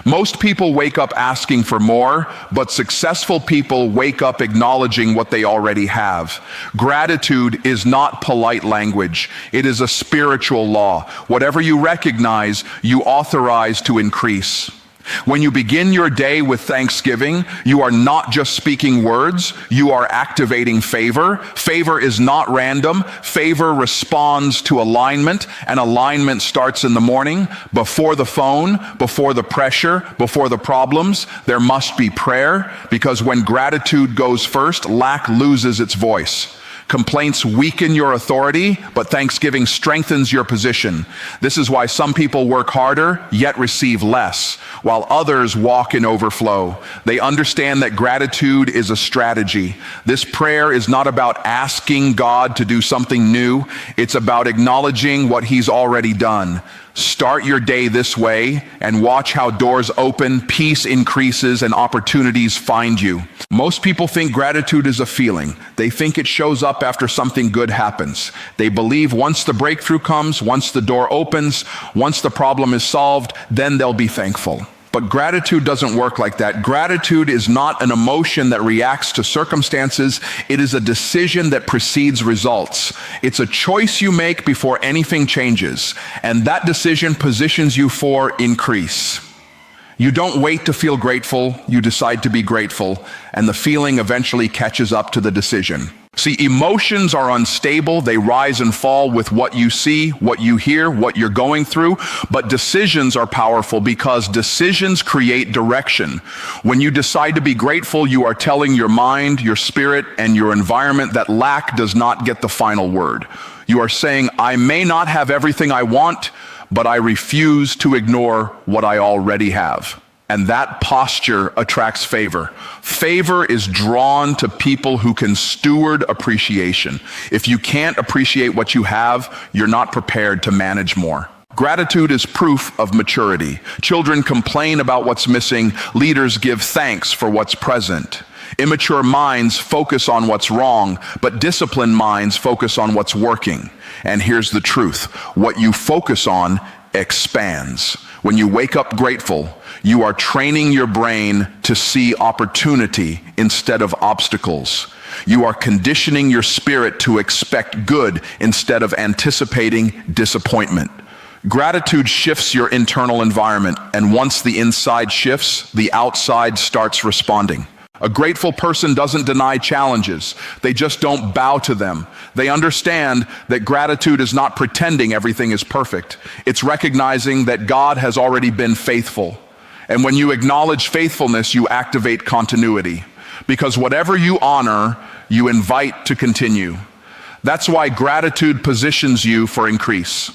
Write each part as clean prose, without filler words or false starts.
Most people wake up asking for more, but successful people wake up acknowledging what they already have. Gratitude is not polite language. It is a spiritual law. Whatever you recognize, you authorize to increase. When you begin your day with thanksgiving, you are not just speaking words, you are activating favor. Favor is not random. Favor responds to alignment, and alignment starts in the morning. Before the phone, before the pressure, before the problems, there must be prayer, because when gratitude goes first, lack loses its voice. Complaints weaken your authority, but thanksgiving strengthens your position. This is why some people work harder, yet receive less, while others walk in overflow. They understand that gratitude is a strategy. This prayer is not about asking God to do something new. It's about acknowledging what He's already done. Start your day this way and watch how doors open, peace increases, and opportunities find you. Most people think gratitude is a feeling. They think it shows up after something good happens. They believe once the breakthrough comes, once the door opens, once the problem is solved, then they'll be thankful. But gratitude doesn't work like that. Gratitude is not an emotion that reacts to circumstances. It is a decision that precedes results. It's a choice you make before anything changes, and that decision positions you for increase. You don't wait to feel grateful, you decide to be grateful, and the feeling eventually catches up to the decision. See, emotions are unstable. They rise and fall with what you see, what you hear, what you're going through. But decisions are powerful because decisions create direction. When you decide to be grateful, you are telling your mind, your spirit, and your environment that lack does not get the final word. You are saying, I may not have everything I want, but I refuse to ignore what I already have. And that posture attracts favor. Favor is drawn to people who can steward appreciation. If you can't appreciate what you have, you're not prepared to manage more. Gratitude is proof of maturity. Children complain about what's missing. Leaders give thanks for what's present. Immature minds focus on what's wrong, but disciplined minds focus on what's working. And here's the truth. What you focus on expands. When you wake up grateful, you are training your brain to see opportunity instead of obstacles. You are conditioning your spirit to expect good instead of anticipating disappointment. Gratitude shifts your internal environment, and once the inside shifts, the outside starts responding. A grateful person doesn't deny challenges. They just don't bow to them. They understand that gratitude is not pretending everything is perfect. It's recognizing that God has already been faithful. And when you acknowledge faithfulness, you activate continuity. Because whatever you honor, you invite to continue. That's why gratitude positions you for increase.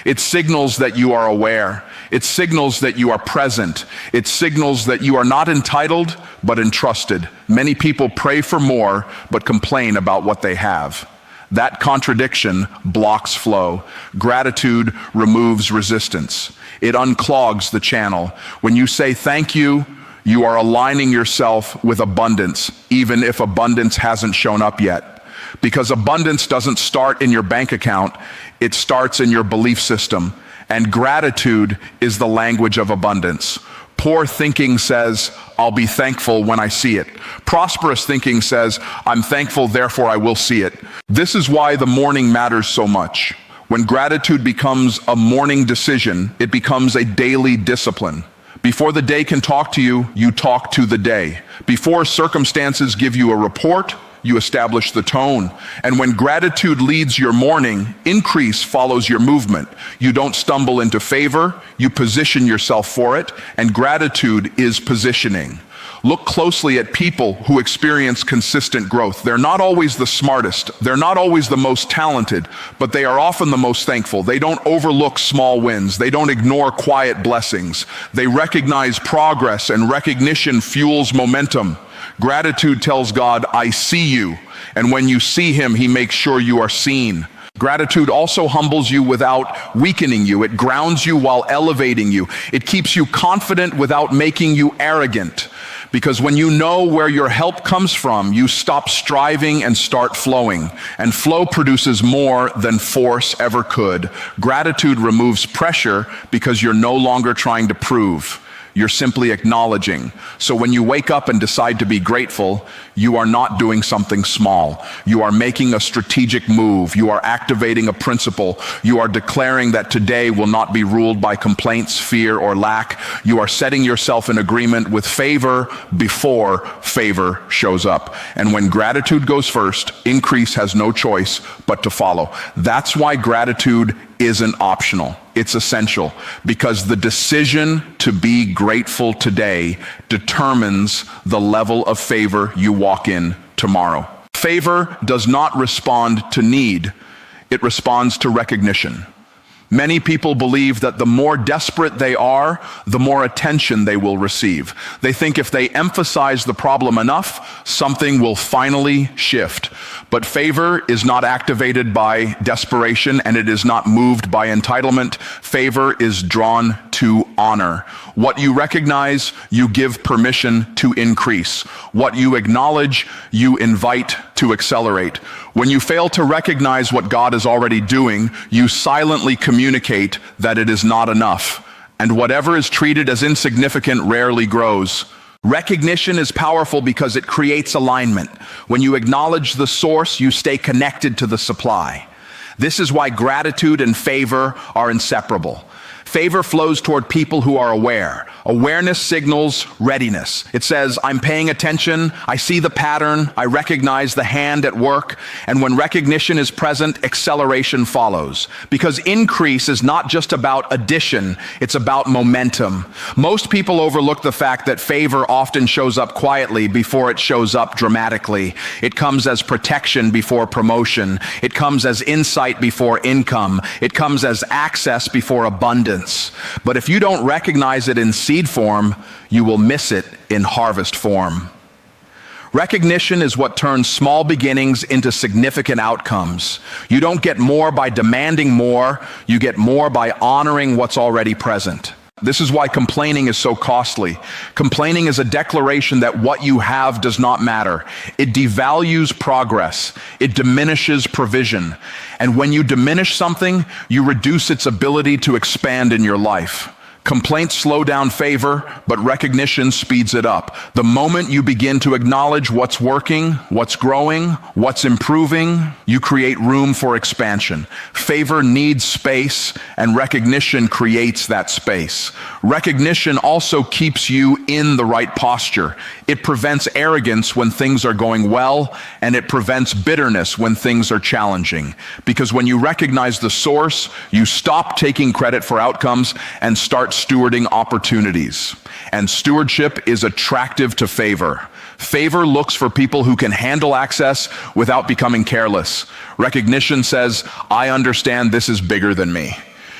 It signals that you are aware. It signals that you are present. It signals that you are not entitled, but entrusted. Many people pray for more, but complain about what they have. That contradiction blocks flow. Gratitude removes resistance. It unclogs the channel. When you say thank you, you are aligning yourself with abundance, even if abundance hasn't shown up yet. Because abundance doesn't start in your bank account, it starts in your belief system. And gratitude is the language of abundance. Poor thinking says, I'll be thankful when I see it. Prosperous thinking says, I'm thankful, therefore I will see it. This is why the morning matters so much. When gratitude becomes a morning decision, it becomes a daily discipline. Before the day can talk to you, you talk to the day. Before circumstances give you a report, you establish the tone. And when gratitude leads your morning, increase follows your movement. You don't stumble into favor, you position yourself for it, and gratitude is positioning. Look closely at people who experience consistent growth. They're not always the smartest, they're not always the most talented, but they are often the most thankful. They don't overlook small wins, they don't ignore quiet blessings. They recognize progress, and recognition fuels momentum. Gratitude tells God, I see you. And when you see him, he makes sure you are seen. Gratitude also humbles you without weakening you. It grounds you while elevating you. It keeps you confident without making you arrogant. Because when you know where your help comes from, you stop striving and start flowing. And flow produces more than force ever could. Gratitude removes pressure because you're no longer trying to prove. You're simply acknowledging. So when you wake up and decide to be grateful, you are not doing something small. You are making a strategic move. You are activating a principle. You are declaring that today will not be ruled by complaints, fear, or lack. You are setting yourself in agreement with favor before favor shows up. And when gratitude goes first, increase has no choice but to follow. That's why gratitude isn't optional. It's essential, because the decision to be grateful today determines the level of favor you walk in tomorrow. Favor does not respond to need, it responds to recognition. Many people believe that the more desperate they are, the more attention they will receive. They think if they emphasize the problem enough, something will finally shift. But favor is not activated by desperation, and it is not moved by entitlement. Favor is drawn to honor. What you recognize, you give permission to increase. What you acknowledge, you invite to accelerate. When you fail to recognize what God is already doing, you silently communicate that it is not enough. And whatever is treated as insignificant rarely grows. Recognition is powerful because it creates alignment. When you acknowledge the source, you stay connected to the supply. This is why gratitude and favor are inseparable. Favor flows toward people who are aware. Awareness signals readiness. It says, I'm paying attention, I see the pattern, I recognize the hand at work, and when recognition is present, acceleration follows. Because increase is not just about addition, it's about momentum. Most people overlook the fact that favor often shows up quietly before it shows up dramatically. It comes as protection before promotion. It comes as insight before income. It comes as access before abundance. But if you don't recognize it in seed form, you will miss it in harvest form. Recognition is what turns small beginnings into significant outcomes. You don't get more by demanding more, you get more by honoring what's already present. This is why complaining is so costly. Complaining is a declaration that what you have does not matter. It devalues progress. It diminishes provision. And when you diminish something, you reduce its ability to expand in your life. Complaints slow down favor, but recognition speeds it up. The moment you begin to acknowledge what's working, what's growing, what's improving, you create room for expansion. Favor needs space, and recognition creates that space. Recognition also keeps you in the right posture. It prevents arrogance when things are going well, and it prevents bitterness when things are challenging. Because when you recognize the source, you stop taking credit for outcomes and start stewarding opportunities. And stewardship is attractive to favor. Favor looks for people who can handle access without becoming careless. Recognition says, I understand this is bigger than me.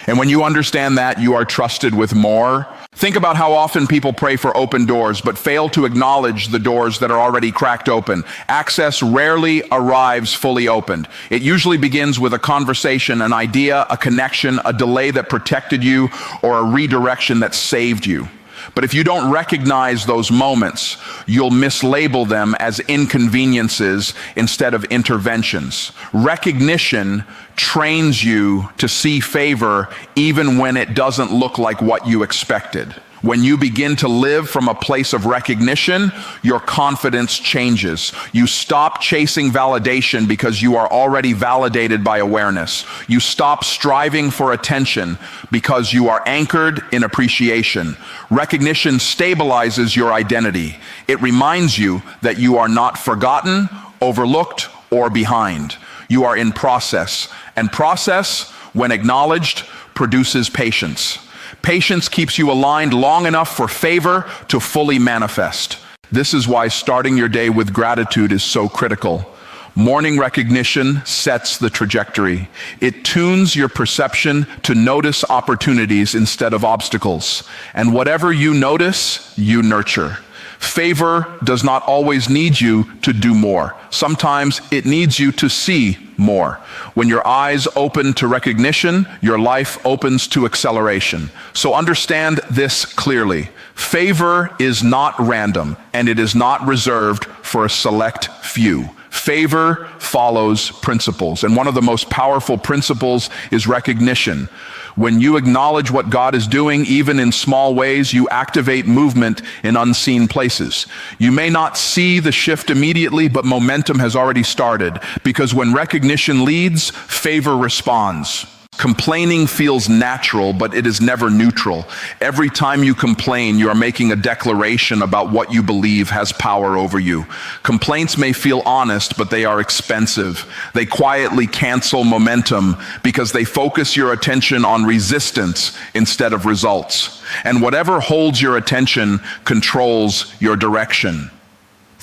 And when you understand that, you are trusted with more. Think about how often people pray for open doors, but fail to acknowledge the doors that are already cracked open. Access rarely arrives fully opened. It usually begins with a conversation, an idea, a connection, a delay that protected you, or a redirection that saved you. But if you don't recognize those moments, you'll mislabel them as inconveniences instead of interventions. Recognition trains you to see favor even when it doesn't look like what you expected. When you begin to live from a place of recognition, your confidence changes. You stop chasing validation because you are already validated by awareness. You stop striving for attention because you are anchored in appreciation. Recognition stabilizes your identity. It reminds you that you are not forgotten, overlooked, or behind. You are in process, and process, when acknowledged, produces patience. Patience keeps you aligned long enough for favor to fully manifest. This is why starting your day with gratitude is so critical. Morning recognition sets the trajectory. It tunes your perception to notice opportunities instead of obstacles. And whatever you notice, you nurture. Favor does not always need you to do more. Sometimes it needs you to see more. When your eyes open to recognition, your life opens to acceleration. So understand this clearly. Favor is not random, and it is not reserved for a select few. Favor follows principles, and one of the most powerful principles is recognition. When you acknowledge what God is doing, even in small ways, you activate movement in unseen places. You may not see the shift immediately, but momentum has already started, because when recognition leads, favor responds. Complaining feels natural, but it is never neutral. Every time you complain, you are making a declaration about what you believe has power over you. Complaints may feel honest, but they are expensive. They quietly cancel momentum because they focus your attention on resistance instead of results. And whatever holds your attention controls your direction.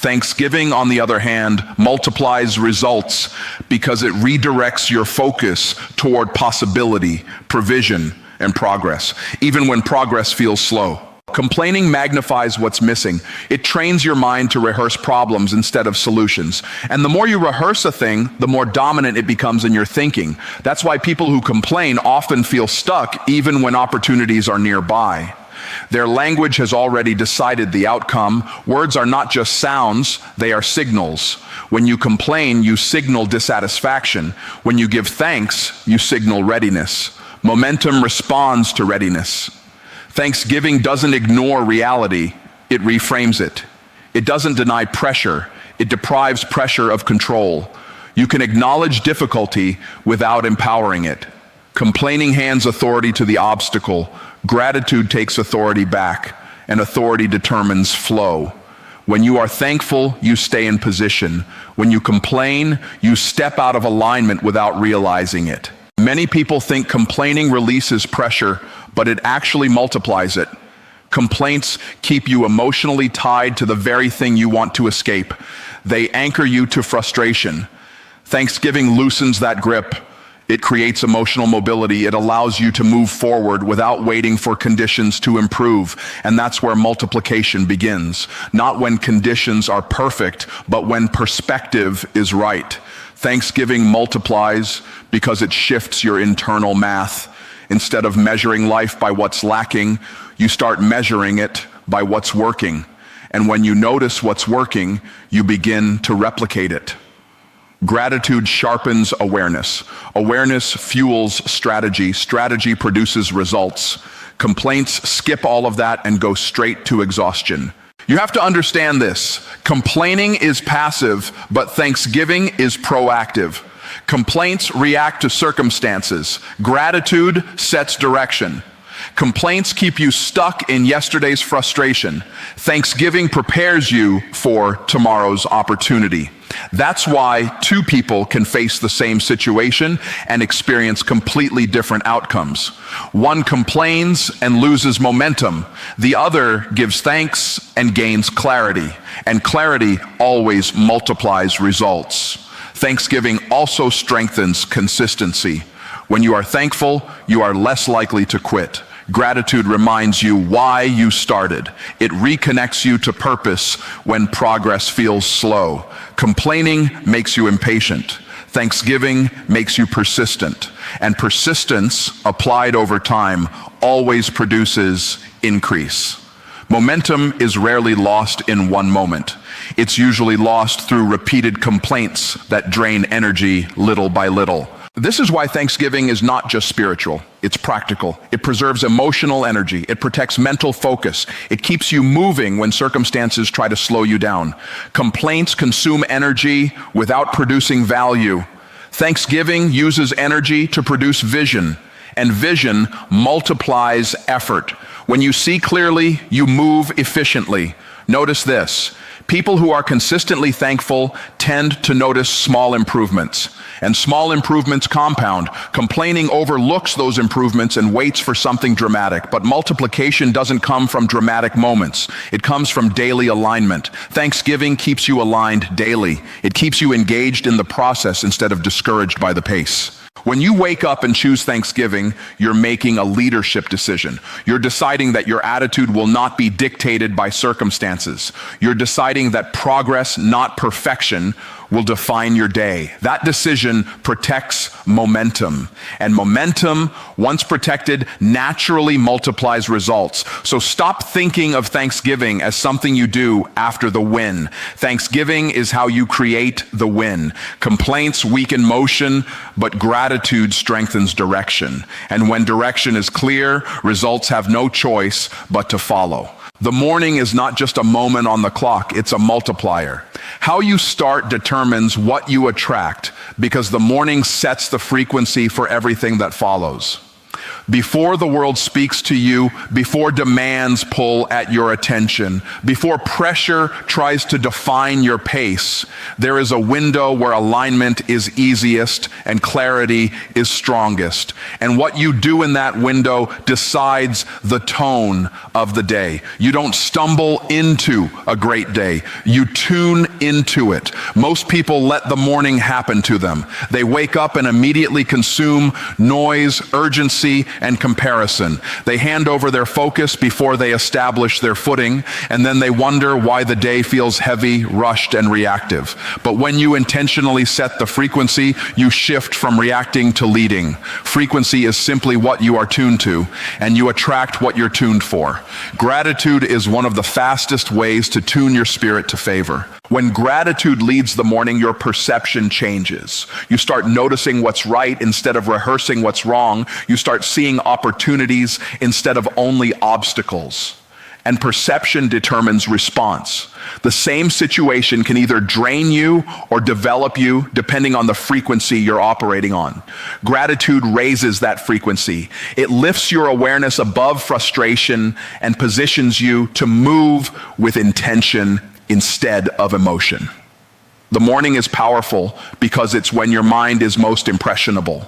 Thanksgiving, on the other hand, multiplies results because it redirects your focus toward possibility, provision, and progress, even when progress feels slow. Complaining magnifies what's missing. It trains your mind to rehearse problems instead of solutions. And the more you rehearse a thing, the more dominant it becomes in your thinking. That's why people who complain often feel stuck even when opportunities are nearby. Their language has already decided the outcome. Words are not just sounds, they are signals. When you complain, you signal dissatisfaction. When you give thanks, you signal readiness. Momentum responds to readiness. Thanksgiving doesn't ignore reality, it reframes it. It doesn't deny pressure, it deprives pressure of control. You can acknowledge difficulty without empowering it. Complaining hands authority to the obstacle. Gratitude takes authority back, and authority determines flow. When you are thankful, you stay in position. When you complain, you step out of alignment without realizing it. Many people think complaining releases pressure, but it actually multiplies it. Complaints keep you emotionally tied to the very thing you want to escape. They anchor you to frustration. Thanksgiving loosens that grip. It creates emotional mobility. It allows you to move forward without waiting for conditions to improve. And that's where multiplication begins. Not when conditions are perfect, but when perspective is right. Thanksgiving multiplies because it shifts your internal math. Instead of measuring life by what's lacking, you start measuring it by what's working. And when you notice what's working, you begin to replicate it. Gratitude sharpens awareness. Awareness fuels strategy. Strategy produces results. Complaints skip all of that and go straight to exhaustion. You have to understand this. Complaining is passive, but thanksgiving is proactive. Complaints react to circumstances. Gratitude sets direction. Complaints keep you stuck in yesterday's frustration. Thanksgiving prepares you for tomorrow's opportunity. That's why two people can face the same situation and experience completely different outcomes. One complains and loses momentum. The other gives thanks and gains clarity. And clarity always multiplies results. Thanksgiving also strengthens consistency. When you are thankful, you are less likely to quit. Gratitude reminds you why you started. It reconnects you to purpose when progress feels slow. Complaining makes you impatient. Thanksgiving makes you persistent. And persistence, applied over time, always produces increase. Momentum is rarely lost in one moment. It's usually lost through repeated complaints that drain energy little by little. This is why Thanksgiving is not just spiritual, it's practical. It preserves emotional energy. It protects mental focus. It keeps you moving when circumstances try to slow you down. Complaints consume energy without producing value. Thanksgiving uses energy to produce vision, and vision multiplies effort. When you see clearly, you move efficiently. Notice this. People who are consistently thankful tend to notice small improvements, and small improvements compound. Complaining overlooks those improvements and waits for something dramatic, but multiplication doesn't come from dramatic moments. It comes from daily alignment. Thanksgiving keeps you aligned daily. It keeps you engaged in the process instead of discouraged by the pace. When you wake up and choose Thanksgiving, you're making a leadership decision. You're deciding that your attitude will not be dictated by circumstances. You're deciding that progress, not perfection, will define your day. That decision protects momentum. And momentum, once protected, naturally multiplies results. So stop thinking of Thanksgiving as something you do after the win. Thanksgiving is how you create the win. Complaints weaken motion, but gratitude strengthens direction. And when direction is clear, results have no choice but to follow. The morning is not just a moment on the clock, it's a multiplier. How you start determines what you attract, because the morning sets the frequency for everything that follows. Before the world speaks to you, before demands pull at your attention, before pressure tries to define your pace, there is a window where alignment is easiest and clarity is strongest. And what you do in that window decides the tone of the day. You don't stumble into a great day. You tune into it. Most people let the morning happen to them. They wake up and immediately consume noise, urgency, and comparison. They hand over their focus before they establish their footing, and then they wonder why the day feels heavy, rushed, and reactive. But when you intentionally set the frequency, you shift from reacting to leading. Frequency is simply what you are tuned to, and you attract what you're tuned for. Gratitude is one of the fastest ways to tune your spirit to favor. When gratitude leads the morning, your perception changes. You start noticing what's right instead of rehearsing what's wrong. You start seeing opportunities instead of only obstacles. And perception determines response. The same situation can either drain you or develop you depending on the frequency you're operating on. Gratitude raises that frequency. It lifts your awareness above frustration and positions you to move with intention instead of emotion. The morning is powerful because it's when your mind is most impressionable.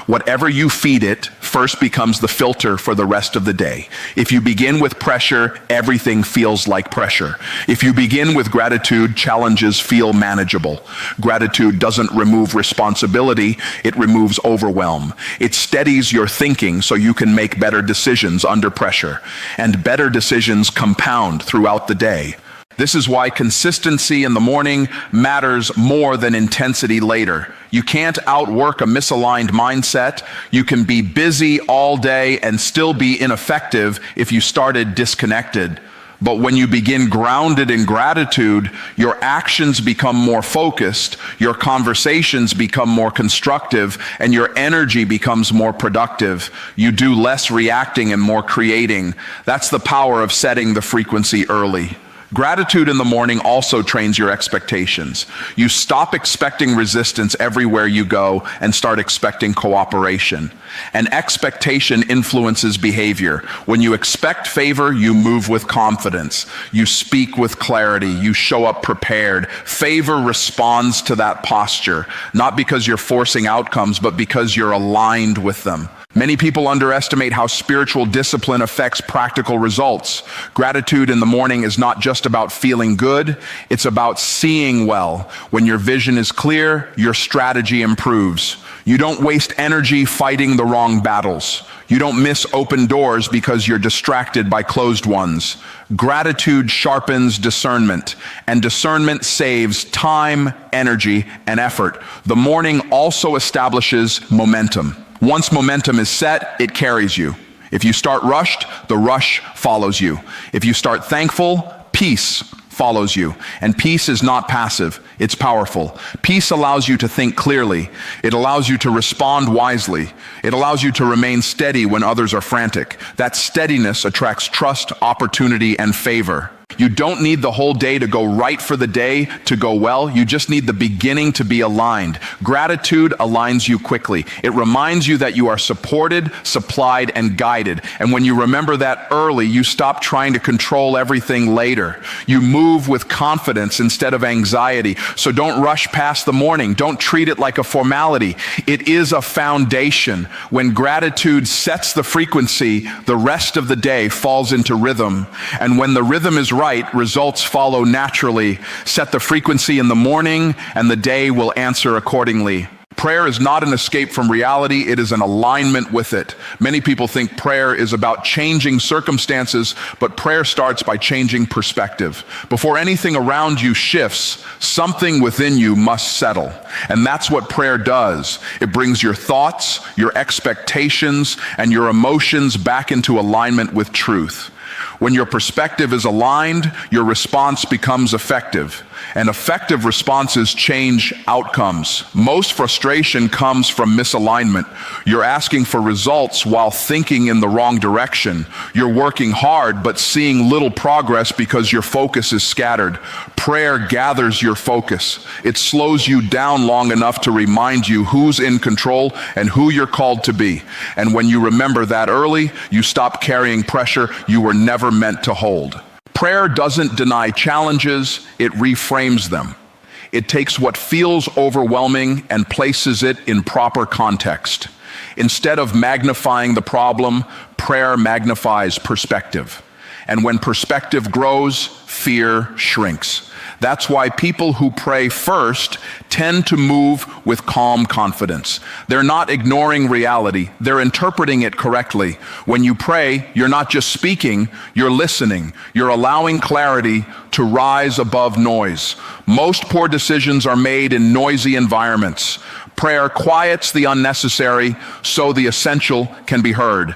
Whatever you feed it first becomes the filter for the rest of the day. If you begin with pressure, everything feels like pressure. If you begin with gratitude, challenges feel manageable. Gratitude doesn't remove responsibility, it removes overwhelm. It steadies your thinking so you can make better decisions under pressure. And better decisions compound throughout the day. This is why consistency in the morning matters more than intensity later. You can't outwork a misaligned mindset. You can be busy all day and still be ineffective if you started disconnected. But when you begin grounded in gratitude, your actions become more focused, your conversations become more constructive, and your energy becomes more productive. You do less reacting and more creating. That's the power of setting the frequency early. Gratitude in the morning also trains your expectations. You stop expecting resistance everywhere you go and start expecting cooperation. And expectation influences behavior. When you expect favor, you move with confidence. You speak with clarity. You show up prepared. Favor responds to that posture, not because you're forcing outcomes, but because you're aligned with them. Many people underestimate how spiritual discipline affects practical results. Gratitude in the morning is not just about feeling good, it's about seeing well. When your vision is clear, your strategy improves. You don't waste energy fighting the wrong battles. You don't miss open doors because you're distracted by closed ones. Gratitude sharpens discernment, and discernment saves time, energy, and effort. The morning also establishes momentum. Once momentum is set, it carries you. If you start rushed, the rush follows you. If you start thankful, peace follows you. And peace is not passive, it's powerful. Peace allows you to think clearly. It allows you to respond wisely. It allows you to remain steady when others are frantic. That steadiness attracts trust, opportunity, and favor. You don't need the whole day to go right for the day to go well. You just need the beginning to be aligned. Gratitude aligns you quickly. It reminds you that you are supported, supplied, and guided. And when you remember that early, you stop trying to control everything later. You move with confidence instead of anxiety. So don't rush past the morning. Don't treat it like a formality. It is a foundation. When gratitude sets the frequency, the rest of the day falls into rhythm. And when the rhythm is right, results follow naturally. Set the frequency in the morning, and the day will answer accordingly. Prayer is not an escape from reality, it is an alignment with it. Many people think prayer is about changing circumstances, but prayer starts by changing perspective. Before anything around you shifts, something within you must settle. And that's what prayer does. It brings your thoughts, your expectations, and your emotions back into alignment with truth. When your perspective is aligned, your response becomes effective. And effective responses change outcomes. Most frustration comes from misalignment. You're asking for results while thinking in the wrong direction. You're working hard but seeing little progress because your focus is scattered. Prayer gathers your focus. It slows you down long enough to remind you who's in control and who you're called to be. And when you remember that early, you stop carrying pressure you were never meant to hold. Prayer doesn't deny challenges, it reframes them. It takes what feels overwhelming and places it in proper context. Instead of magnifying the problem, prayer magnifies perspective. And when perspective grows, fear shrinks. That's why people who pray first tend to move with calm confidence. They're not ignoring reality, they're interpreting it correctly. When you pray, you're not just speaking, you're listening. You're allowing clarity to rise above noise. Most poor decisions are made in noisy environments. Prayer quiets the unnecessary so the essential can be heard.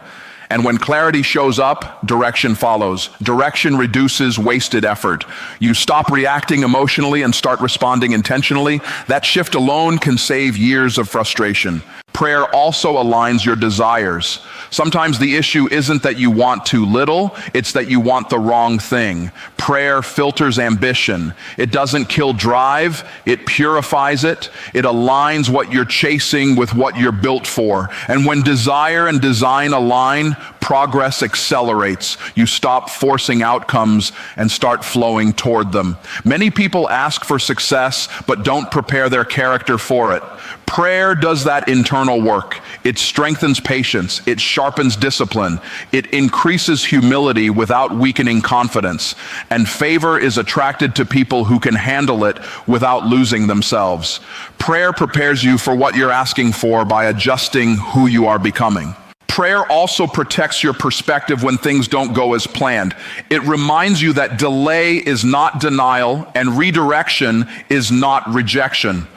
And when clarity shows up, direction follows. Direction reduces wasted effort. You stop reacting emotionally and start responding intentionally. That shift alone can save years of frustration. Prayer also aligns your desires. Sometimes the issue isn't that you want too little, it's that you want the wrong thing. Prayer filters ambition. It doesn't kill drive, it purifies it. It aligns what you're chasing with what you're built for. And when desire and design align, progress accelerates. You stop forcing outcomes and start flowing toward them. Many people ask for success, but don't prepare their character for it. Prayer does that internal work. It strengthens patience. It sharpens discipline. It increases humility without weakening confidence. And favor is attracted to people who can handle it without losing themselves. Prayer prepares you for what you're asking for by adjusting who you are becoming. Prayer also protects your perspective when things don't go as planned. It reminds you that delay is not denial and redirection is not rejection.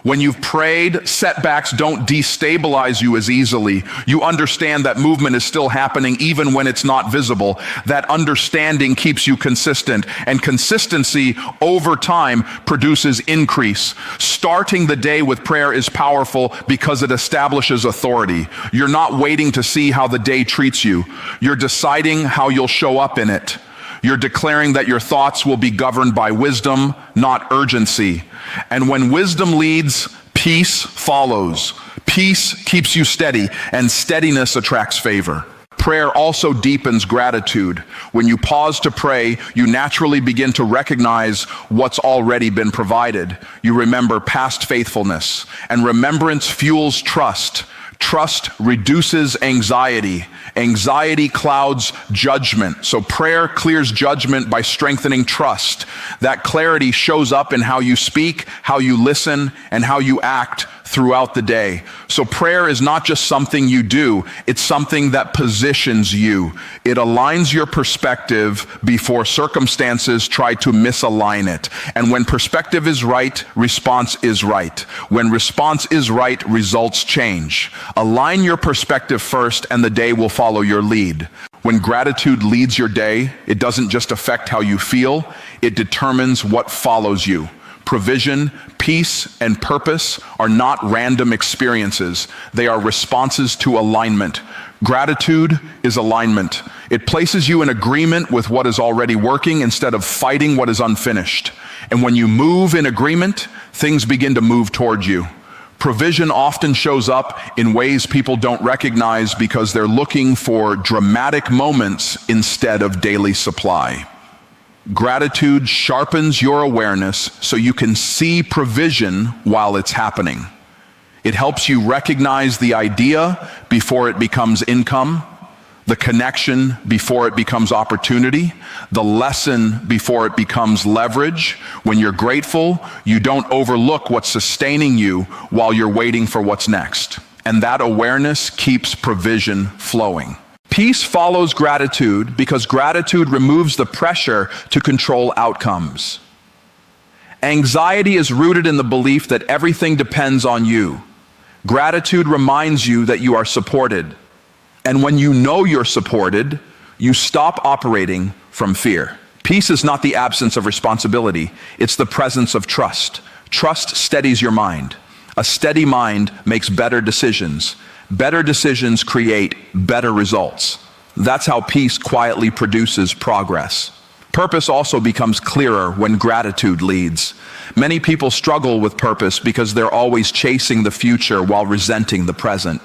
When you've prayed, setbacks don't destabilize you as easily. You understand that movement is still happening even when it's not visible. That understanding keeps you consistent, and consistency over time produces increase. Starting the day with prayer is powerful because it establishes authority. You're not waiting to see how the day treats you. You're deciding how you'll show up in it. You're declaring that your thoughts will be governed by wisdom, not urgency. And when wisdom leads, peace follows. Peace keeps you steady, and steadiness attracts favor. Prayer also deepens gratitude. When you pause to pray, you naturally begin to recognize what's already been provided. You remember past faithfulness, and remembrance fuels trust. Trust reduces anxiety. Anxiety clouds judgment. So prayer clears judgment by strengthening trust. That clarity shows up in how you speak, how you listen, and how you act throughout the day. So prayer is not just something you do, it's something that positions you. It aligns your perspective before circumstances try to misalign it. And when perspective is right, response is right. When response is right, results change. Align your perspective first, and the day will follow your lead. When gratitude leads your day, it doesn't just affect how you feel, it determines what follows you. Provision, peace, and purpose are not random experiences. They are responses to alignment. Gratitude is alignment. It places you in agreement with what is already working instead of fighting what is unfinished. And when you move in agreement, things begin to move toward you. Provision often shows up in ways people don't recognize because they're looking for dramatic moments instead of daily supply. Gratitude sharpens your awareness so you can see provision while it's happening. It helps you recognize the idea before it becomes income, the connection before it becomes opportunity, the lesson before it becomes leverage. When you're grateful, you don't overlook what's sustaining you while you're waiting for what's next. And that awareness keeps provision flowing. Peace follows gratitude because gratitude removes the pressure to control outcomes. Anxiety is rooted in the belief that everything depends on you. Gratitude reminds you that you are supported. And when you know you're supported, you stop operating from fear. Peace is not the absence of responsibility, it's the presence of trust. Trust steadies your mind. A steady mind makes better decisions. Better decisions create better results. That's how peace quietly produces progress. Purpose also becomes clearer when gratitude leads. Many people struggle with purpose because they're always chasing the future while resenting the present.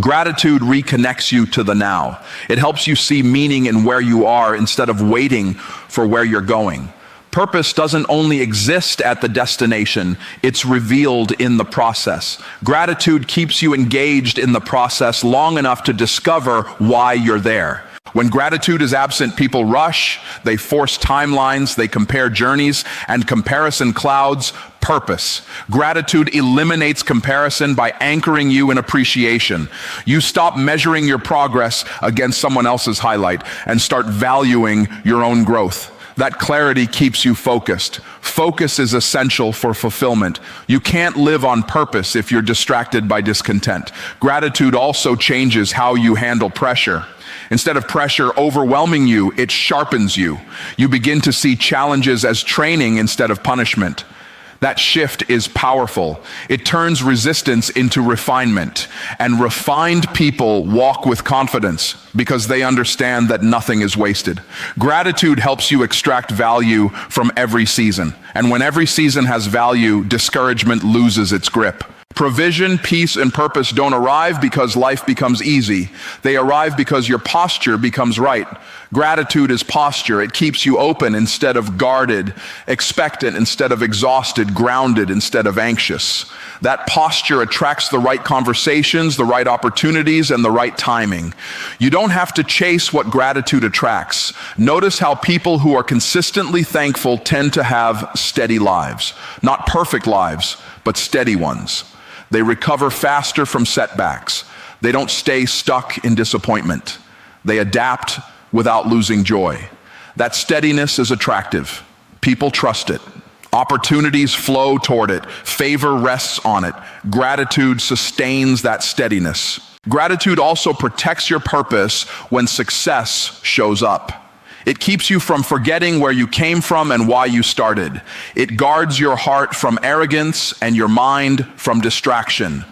Gratitude reconnects you to the now. It helps you see meaning in where you are instead of waiting for where you're going. Purpose doesn't only exist at the destination, it's revealed in the process. Gratitude keeps you engaged in the process long enough to discover why you're there. When gratitude is absent, people rush, they force timelines, they compare journeys, and comparison clouds purpose. Gratitude eliminates comparison by anchoring you in appreciation. You stop measuring your progress against someone else's highlight and start valuing your own growth. That clarity keeps you focused. Focus is essential for fulfillment. You can't live on purpose if you're distracted by discontent. Gratitude also changes how you handle pressure. Instead of pressure overwhelming you, it sharpens you. You begin to see challenges as training instead of punishment. That shift is powerful. It turns resistance into refinement. And refined people walk with confidence because they understand that nothing is wasted. Gratitude helps you extract value from every season. And when every season has value, discouragement loses its grip. Provision, peace, and purpose don't arrive because life becomes easy. They arrive because your posture becomes right. Gratitude is posture. It keeps you open instead of guarded, expectant instead of exhausted, grounded instead of anxious. That posture attracts the right conversations, the right opportunities, and the right timing. You don't have to chase what gratitude attracts. Notice how people who are consistently thankful tend to have steady lives. Not perfect lives, but steady ones. They recover faster from setbacks. They don't stay stuck in disappointment. They adapt without losing joy. That steadiness is attractive. People trust it. Opportunities flow toward it. Favor rests on it. Gratitude sustains that steadiness. Gratitude also protects your purpose when success shows up. It keeps you from forgetting where you came from and why you started. It guards your heart from arrogance and your mind from distraction.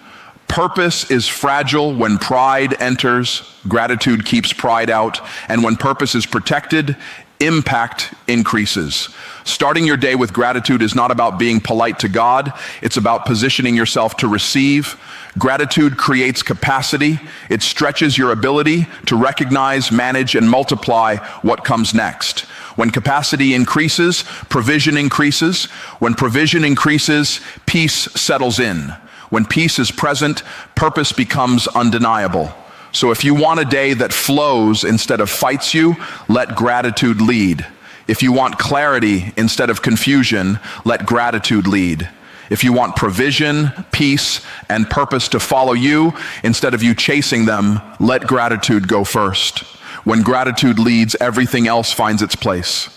Purpose is fragile when pride enters. Gratitude keeps pride out. And when purpose is protected, impact increases. Starting your day with gratitude is not about being polite to God. It's about positioning yourself to receive. Gratitude creates capacity. It stretches your ability to recognize, manage, and multiply what comes next. When capacity increases, provision increases. When provision increases, peace settles in. When peace is present, purpose becomes undeniable. So if you want a day that flows instead of fights you, let gratitude lead. If you want clarity instead of confusion, let gratitude lead. If you want provision, peace, and purpose to follow you, instead of you chasing them, let gratitude go first. When gratitude leads, everything else finds its place.